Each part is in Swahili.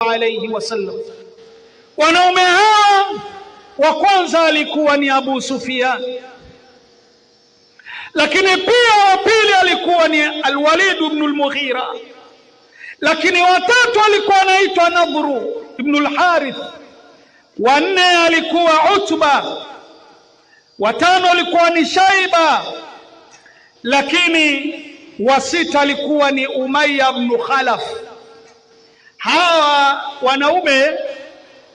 alayhi wasallam. Wanaume hawa wa kwanza alikuwa ni Abu Sufyan, lakini pia wa pili alikuwa ni Al-Walid ibn al-Mughira, lakini watatu alikuwa anaitwa Nadru ibn al-Harith, wa nne alikuwa Utba, watano alikuwa ni Shaiba, lakini wa sita alikuwa ni Umayya ibn Khalaf. Hawa wanaume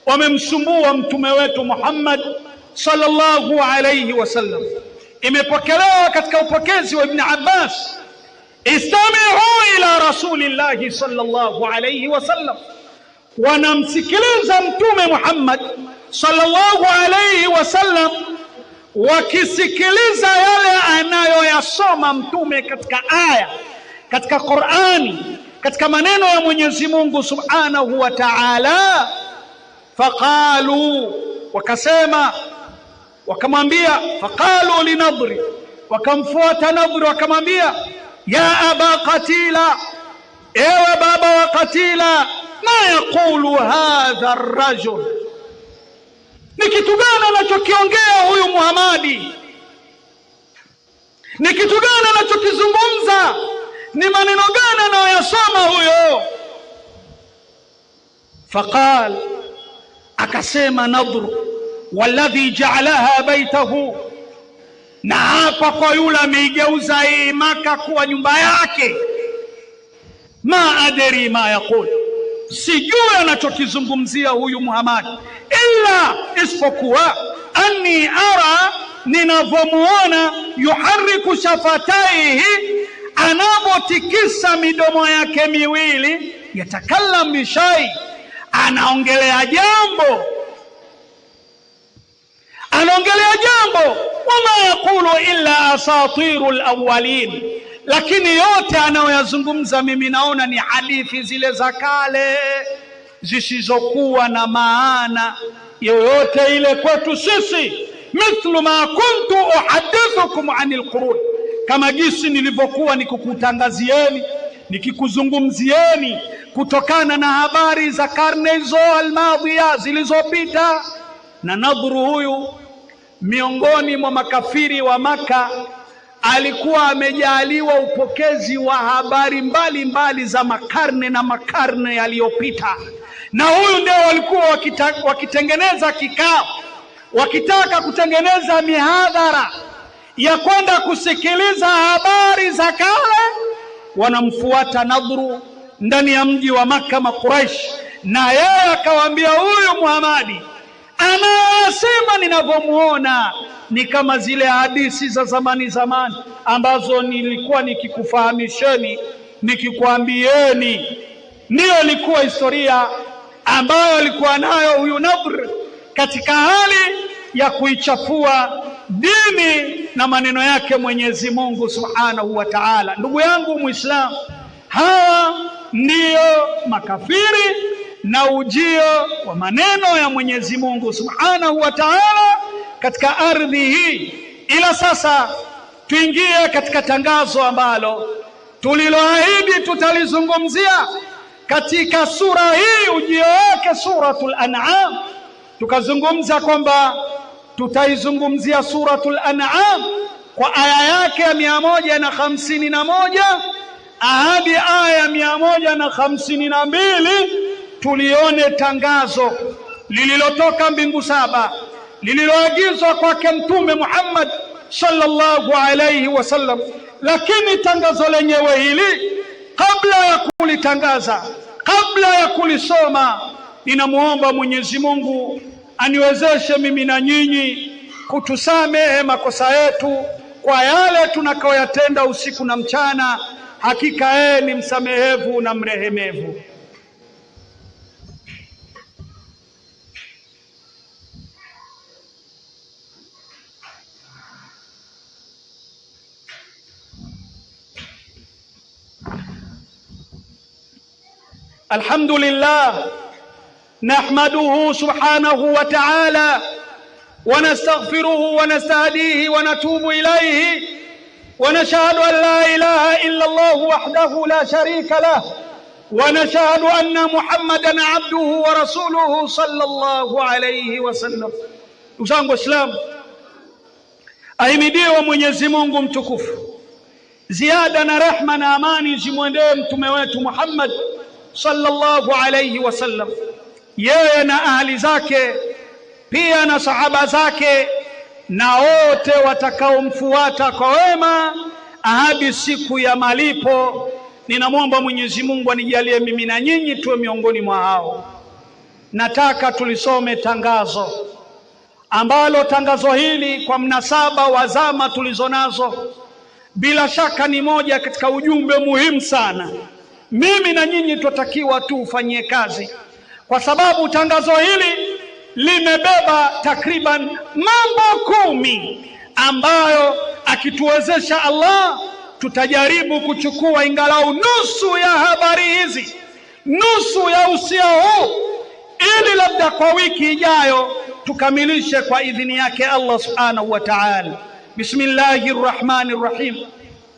wamemsumbua mtume wetu Muhammad sallallahu alayhi wasallam. Imepokelewa katika upokezi wa Ibn Abbas, istami'u ila rasulillahi sallallahu alayhi wasallam, wanamsikiliza mtume Muhammad sallallahu alayhi wasallam, wakisikiliza yale anayoyasoma mtume katika aya, katika Qur'ani, katika maneno ya Mwenyezi Mungu subhanahu wa ta'ala. Faqalu, wakasema, wakamwambia, faqalu li Nadri, wakamfuata Nadri wakamwambia, ya aba Qatila, ewe baba wa Qatila, ma yaqulu hadha ar-rajul, ni kitu gani anachokiongea huyu Muhammadi? Ni kitu gani anachokizungumza? Ni maneno gani anayoyasoma huyo? Faqal, akasema Nadru, walladhi ja'alaha baitahu, na hapa kwa yule ameigeuza hii Maka kuwa nyumba yake, ma adri ma yaqul, sijui anachokizungumzia huyu Muhammad, illa isipokuwa anni ara, ninavyomuona, yuharriku shafataihi, anavyotikisa midomo yake miwili, yatakallam bishai, anaongelea jambo, anaongelea jambo, wama yaqulu illa asatirul awwalin, lakini yote anayoyazungumza mimi naona ni hadithi zile za kale zisizokuwa na maana yoyote ile kwetu sisi. Mithlu ma kuntu uhadithukum anil qurun, kama jinsi nilivyokuwa nikikutangazieni, nikikuzungumzieni kutokana na habari za karne hizo almadhiya zilizopita. Na Nadru huyu miongoni mwa makafiri wa Maka alikuwa amejaliwa upokezi wa habari mbalimbali za makarne na makarne yaliyopita, na huyu ndio walikuwa wakitengeneza kikao, wakitaka kutengeneza mihadhara ya kwenda kusikiliza habari za kale, wanamfuata Nadru ndani ya mji wa Maka Makuraish, na yeye akawaambia, huyu Muhammadi anasema ninavyomuona ni kama zile hadithi za zamani ambazo nilikuwa nikikufahamisheni, nikikwambieni. Ndiyo ilikuwa historia ambayo alikuwa nayo huyu Nadr katika hali ya kuichafua dini na maneno yake Mwenyezi Mungu subhanahu wa ta'ala. Ndugu yangu Muislamu, hawa ndiyo makafiri na ujio wa maneno ya Mwenyezi Mungu subhanahu wa ta'ala katika ardhi hii. Ila sasa tuingie katika tangazo ambalo tuliloahidi tutalizungumzia katika sura hii, ujio wake Suratul An'am. Tukazungumza kwamba tutaizungumzia Suratul An'am kwa aya yake ya 151 hadi aya 152. Tulione tangazo lililotoka mbingu saba, lililoagizwa kwake Mtume Muhammad sallallahu alayhi wasallam. Lakini tangazo lenyewe hili, kabla ya kulitangaza, kabla ya kulisoma, ninamuomba Mwenyezi Mungu aniwezeshe mimi na nyinyi kutusamehe makosa yetu kwa yale tunakoyatenda usiku na mchana. Hakika yeye ni msamehevu na mrehemevu. Alhamdulillah, nahmaduhu subhanahu wa ta'ala, wa nastaghfiruhu wa nastahdihi wa natubu ilayhi, wa nashhadu an la ilaha illa Allah wahdahu la sharika lah, ونشهد أن محمدا عبده ورسوله صلى الله عليه وسلم. Uzangu Islam, ahimidiwe Mwenyezi Mungu mtukufu, ziada na rehma na amani zimwendee mtume wetu Muhammad sallallahu alayhi wasallam, yeye na ahli zake pia na sahaba zake na wote watakaomfuata kwa wema hadi siku ya malipo. Ninamwomba Mwenyezi Mungu anijalie mimi na nyinyi tuwe miongoni mwa hao. Nataka tulisome tangazo ambalo tangazo hili kwa mnasaba wa zama tulizonazo bila shaka ni moja katika ujumbe muhimu sana. Mimi na nyinyi tutatakiwa tufanyie kazi, kwa sababu tangazo hili limebeba takriban mambo 10 ambayo akituwezesha Allah tutajaribu kuchukua ingalau nusu ya habari hizi, nusu ya usia huu, ili labda kwa wiki ijayo tukamilishe kwa idhini yake Allah subhanahu wa ta'ala. Bismillahir Rahmanir Rahim,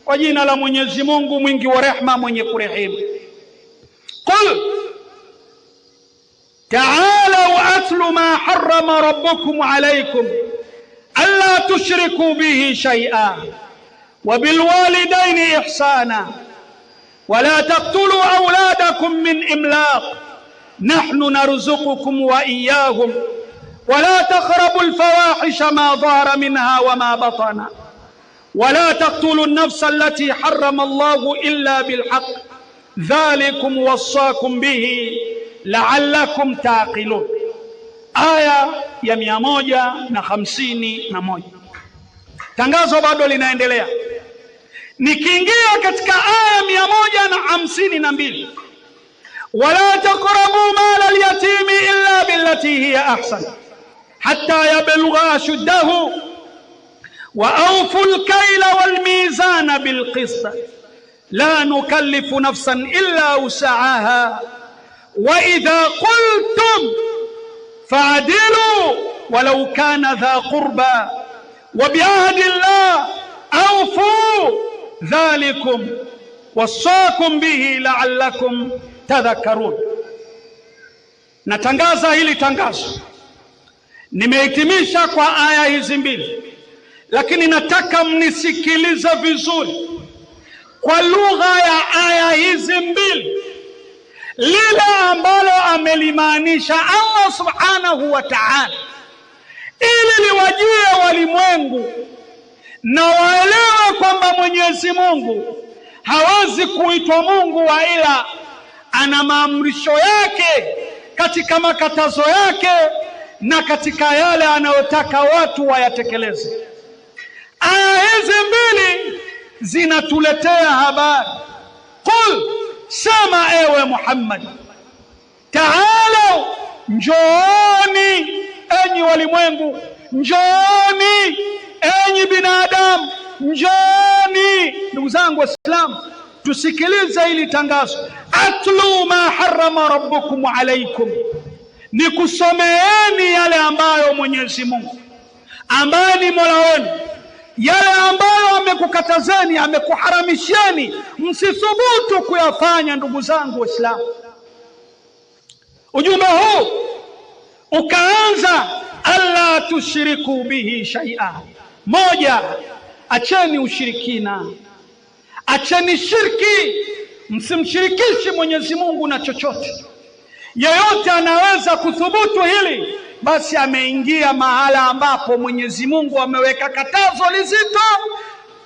kwa jina la Mwenyezi Mungu mwingi wa rehema mwenye kurehemu. Qul ta'alu atlu ma harrama rabbukum alaykum alla tushriku bihi shay'an wa bil walidayni ihsana wa la taqtulu awladakum min imlaq nahnu narzuqukum wa iyyahum wa la taqrabu al fawahisha ma dhahara minha wa ma batana wa la taqtulu an-nafsa allati harrama Allahu illa bil haqq dhalikum wasaakum bihi la'allakum taqilun. Aya ya 151. Tangazo bado linaendelea. Nikiingia katika aya 152, wala taqrabu mala al-yatimi illa billati hiya ahsan hatta yablugha ashuddahu wa awfu al-kayla wal-mizana bil-qist la nukallifu nafsan illa wus'aha wa idha qultum fa'dilu walau kana dha qurba wa bi'ahdi Allah awfu dhalikum wasaakum bihi la'allakum tadhakkarun. Natangaza hili tangazo, nimehitimisha kwa aya hizi 2, lakini nataka mnisikilize vizuri kwa lugha ya aya hizi 2, lile ambalo amelimaanisha Allah subhanahu wa ta'ala, ili liwajie walimwengu na waelewe kwamba Mwenyezi Mungu hawezi kuitwa Mungu wa ila ana maamrisho yake katika makatazo yake na katika yale anayotaka watu wayatekeleze. Aya hizi 2 zinatuletea habari. Qul, sema ewe Muhammad, ta'alu, njooni enyi walimwengu, njooni enyi binadamu, njooni. Ndugu zangu Waislamu, tusikilize hili tangazo. Atlu ma harrama rabbukum alaykum, ni kusomeeni yale ambayo Mwenyezi Mungu ambaye ni Mola wenu, yale ambayo amekukatazeni, amekuharamisheni, msithubutu kuyafanya. Ndugu zangu Waislamu, ujumbe huu ukaanza alla tushiriku bihi shay'a. Moja, acheni ushirikina, acheni shirki, msimshirikishi Mwenyezi Mungu na chochote. Yeyote anaweza kuthubutu hili, basi ameingia mahala ambapo Mwenyezi Mungu ameweka katazo lizito.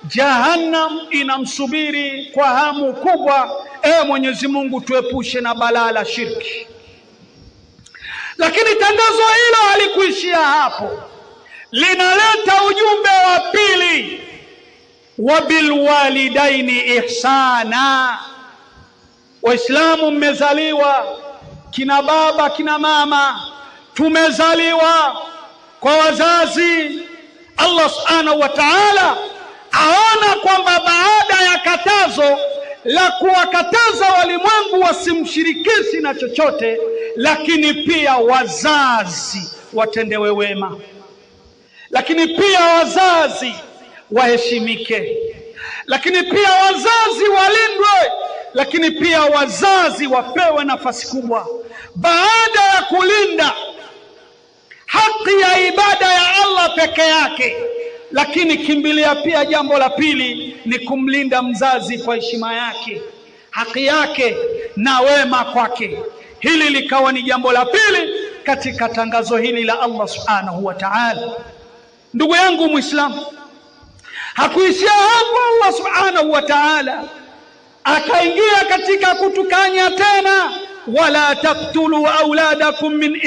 Jahannam inamsubiri kwa hamu kubwa. Mwenyezi Mungu tuepushe na balaa la shirki. Lakini tangazo hilo halikuishia hapo, linaleta ujumbe wa pili, wa bil walidaini ihsana. Waislamu mmezaliwa, kina baba kina mama, tumezaliwa kwa wazazi. Allah subhanahu wa ta'ala aona kwamba baada ya katazo la kuwakataza walimwengu wasimshirikishi na chochote, lakini pia wazazi watendewe wema, lakini pia wazazi waheshimike, lakini pia wazazi walindwe lakini pia wazazi wapewe nafasi kubwa. Baada ya kulinda haki ya ibada ya Allah peke yake, lakini kimbilia pia jambo la pili ni kumlinda mzazi kwa heshima yake, haki yake na wema kwake. Hili likawa ni jambo la pili katika tangazo hili la Allah subhanahu wa ta'ala. Ndugu yangu Muislamu, hakuishia hapo. Allah subhanahu wa ta'ala akaingia katika kutukanya tena, wala taqtulu auladakum min